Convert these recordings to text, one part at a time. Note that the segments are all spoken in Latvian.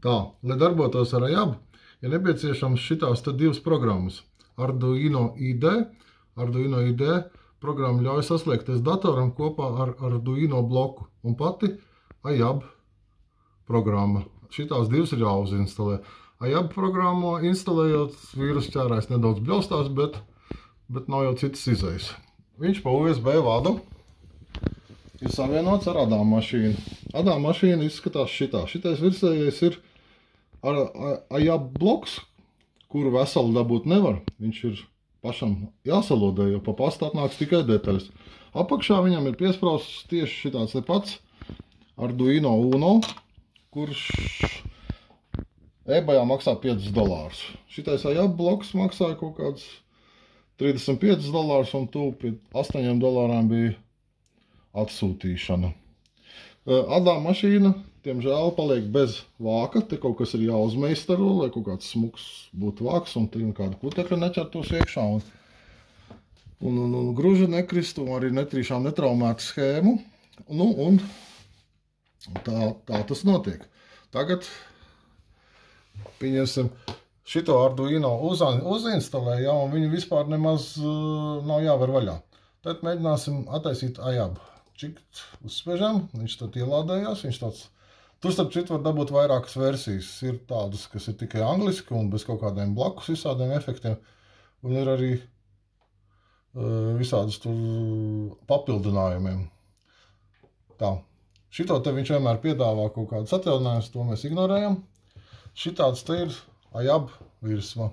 Tā, lai darbotos ar AJAB, ir nepieciešams šitās te divas programmas. Arduino IDE programma ļauj saslēgties datoram kopā ar Arduino bloku un pati AJAB programma. Šitās divas ir jāuzinstalē. AJAB programmu instalējot, vīrusu ķērājs nedaudz bļaustās, bet nav jau citas izejas. Viņš pa USB vadu ir savienots ar ADA mašīnu. ADA mašīna izskatās šitā. Šitais virsējais ir AJAB bloks, kuru veselu dabūt nevar. Viņš ir pašam jāsalodē, jo pa pastu atnāks tikai detaļas. Apakšā viņam ir piesprausts tieši šitāds pats Arduino Uno, kurš eBayā maksā $5. Šitais AJAB bloks maksāja kaut kāds $35 un tuvu pie $8 bija atsūtīšana. ADA mašīna, tiemžēl, paliek bez vāka. Te kaut kas ir jāuzmeistaro, lai kaut kāds smuks būtu vāks un te kāda putekļa neķertos iekšā un gruži nekristu, arī netrīšām netraumētu schēmu. Nu, un tā tas notiek. Tagad, pieņemsim, šito Arduino uzinstalēja, un viņu vispār nemaz nav jāver vaļā. Tad mēģināsim attaisīt AJAB. Čikt uzspiežam, viņš tad ielādējās, viņš tāds. Tur starp citu var dabūt vairākas versijas. Ir tādas, kas ir tikai angliski un bez kaut kādiem blakus visādiem efektiem. Un ir arī visādas tur papildinājumiem. Tā. Šito te viņš vienmēr piedāvā kaut kādus atjauninājumus, to mēs ignorējam. Šitāds te ir AJAB virsma.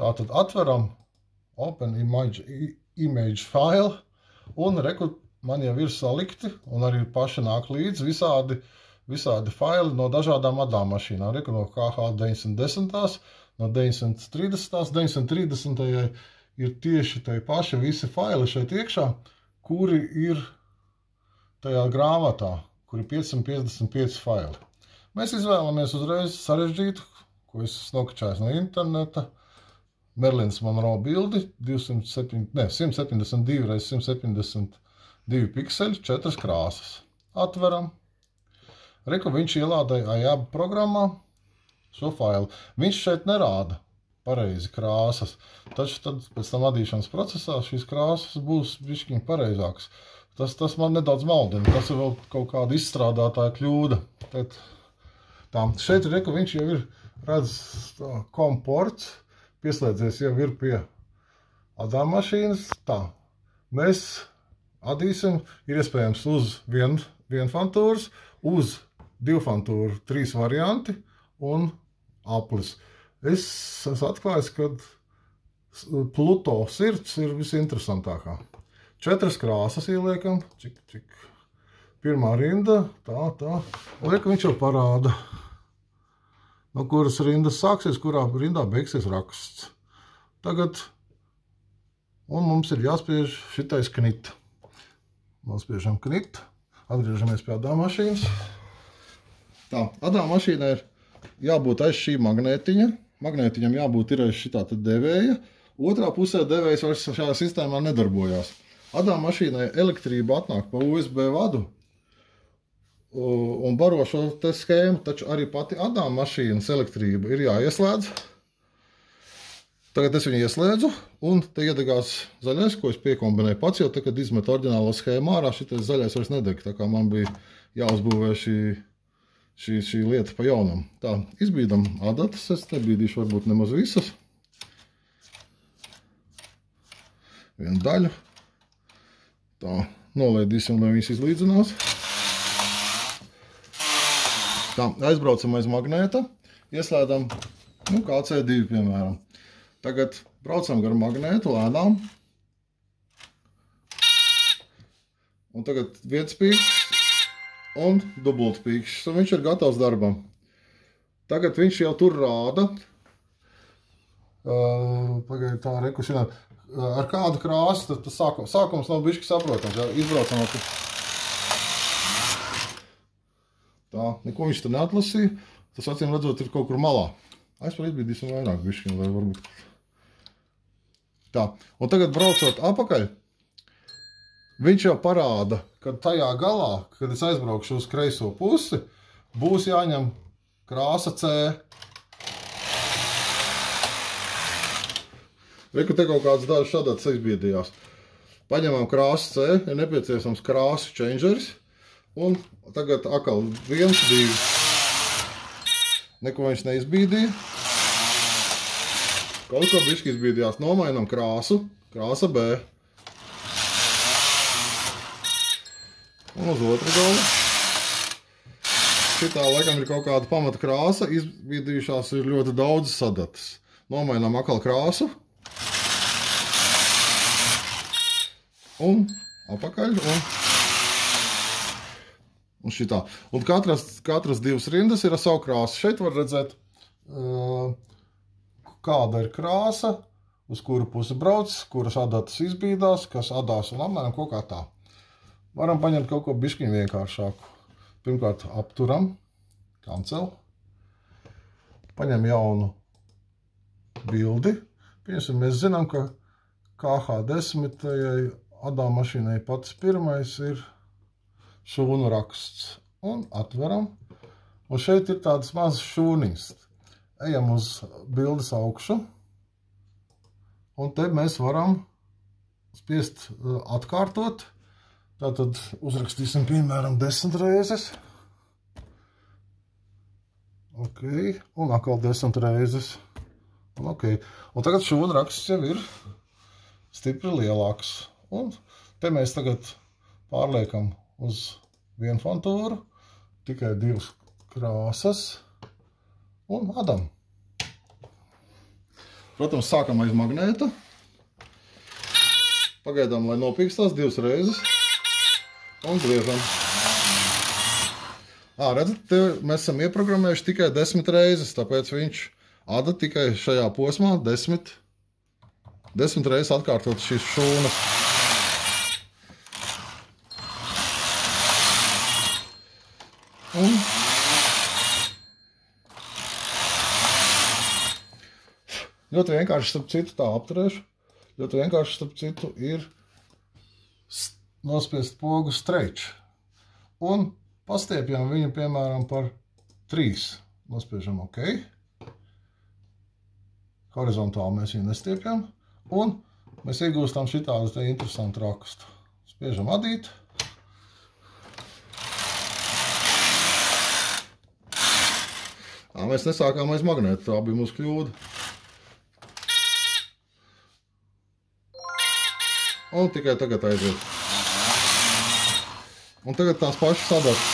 Tātad atveram Open Image File un reku man jau ir salikti un arī paši nāk līdz visādi faili no dažādām ADA mašīnām. Reku no KH910, no 930, 930 ir tieši tai paši visi faili šeit iekšā, kuri ir tajā grāmatā, kur ir 555 faili. Mēs izvēlamies uzreiz sarežģītu, ko es nokačāju no interneta, Merlins Monroe bildi, 172 x 172 pikseļi, 4 krāsas. Atveram. Reku viņš ielādēja AJAB programmā šo failu. Viņš šeit nerāda pareizi krāsas, taču tad pēc tam adīšanas procesā šīs krāsas būs bišķiņ pareizākas. Tas man nedaudz maldina, tas ir vēl kaut kāda izstrādātāja kļūda. Tā, šeit reku viņš jau ir, redz, komports, pieslēdzies jau ir pie ADA mašīnas. Tā, mēs adīsim, ir iespējams uz vienfantūras, uz divfantūru 3 varianti un aplis. Es esmu atklājis, ka Pluto sirds ir visinteresantākā. 4 krāsas ieliekam, pirmā rinda, tā. Lieka viņš jau parāda, no kuras rindas sāksies, kurā rindā beigsies raksts. Tagad, un mums ir jāspiež šitais knit. Nospiežam knit, atgriežamies pie ADA mašīnas. Tā, ADA mašīnai ir jābūt aiz šī magnētiņa. Magnētiņam jābūt ir aiz šitā tad devēja. Otrā pusē devējs vairs šajā sistēmā nedarbojās. ADA mašīnai elektrība atnāk pa USB vadu un baro šo te schēmu, taču arī pati ADA mašīnas elektrība ir jāieslēdz. Tagad es viņu ieslēdzu, un te iedegās zaļais, ko es piekombinēju pats, jo te, kad izmetu oriģinālo schēmu ārā, šitais zaļais vairs nedeg, tā kā man bija jāuzbūvē šī lieta pa jaunam. Tā, izbīdam adatas, es nebīdīšu varbūt nemaz visas. Vienu daļu. Tā, nolaidīsim, lai viņas izlīdzinās. Tā, aizbraucam aiz magnēta, ieslēdam, kā C2, piemēram. Tagad braucam gar magnētu lēnām. Un tagad viens pīkšs un dubult pīkšs. Un viņš ir gatavs darbam. Tagad viņš jau tur rāda. Pagaid tā, rekušināt. Ar kādu krāsu, tad sākums nav bišķi saprotams. Jā, izbraucam. Tā, neko viņš tur neatlasīja. Tas acīm redzot ir kaut kur malā. Aizpār izbīdīsim vairāk bišķi, lai varbūt... Tā, un tagad braucot apakaļ, viņš jau parāda, ka tajā galā, kad es aizbraukšu uz kreiso pusi, būs jāņem krāsa C. Reku te kaut kāds dažs sadats izbiedījās. Paņemam krāsu C, ir nepieciešams krāsu changeris. Un tagad atkal 1, 2. Neko viņš neizbīdīja. Kaut ko bišķi izbīdījās. Nomainam krāsu. Krāsa B. Un uz otru galu. Šitā laikam ir kaut kāda pamata krāsa. Izbīdījušās ir ļoti daudz sadatas. Nomainam atkal krāsu. Un apakaļ. Un šitā. Un katras 2 rindas ir ar savu krāsu. Šeit var redzēt, kāda ir krāsa, uz kuru pusi brauc, kuras adatas izbīdās, kas adās un apmēram kaut kā tā. Varam paņemt kaut ko bišķiņ vienkāršāku. Pirmkārt apturam, cancel. Paņem jaunu bildi. Pieņemsim, mēs zinām, ka KH10 adā mašīnai pats pirmais ir šūnu raksts. Un atveram. Un šeit ir tādas mazas šūniņas. Ejam uz bildes augšu. Un te mēs varam spiest atkārtot. Tātad uzrakstīsim piemēram 10 reizes. Ok. Un atkal 10 reizes. Un ok. Un tagad šūnu raksts jau ir stipri lielāks. Un te mēs tagad pārliekam uz vienu fontūru, tikai 2 krāsas un adam. Protams, sākam aiz magnēta. Pagaidām, lai nopīkstās 2 reizes un griežam. Redzat, te mēs esam ieprogrammējuši tikai 10 reizes, tāpēc viņš ada tikai šajā posmā 10 reizes atkārtot šīs šūnas. Un ļoti vienkārši, starp citu, tā apturēšu. Ļoti vienkārši, starp citu, ir nospiest pogu stretch. Un pastiepjam viņu, piemēram, par 3. Nospiežam OK. Horizontāli mēs viņu nestiepjam. Un mēs iegūstam šitādu te interesantu rakstu. Spiežam adīt. Mēs nesākām aiz magnēta, tā bija mūsu kļūda. Un tikai tagad aiziet. Un tagad tās pašas sadatas.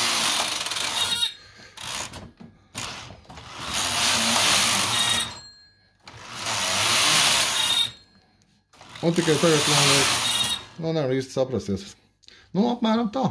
Un tikai tagad man nevar īsti saprasties. Nu, apmēram tā.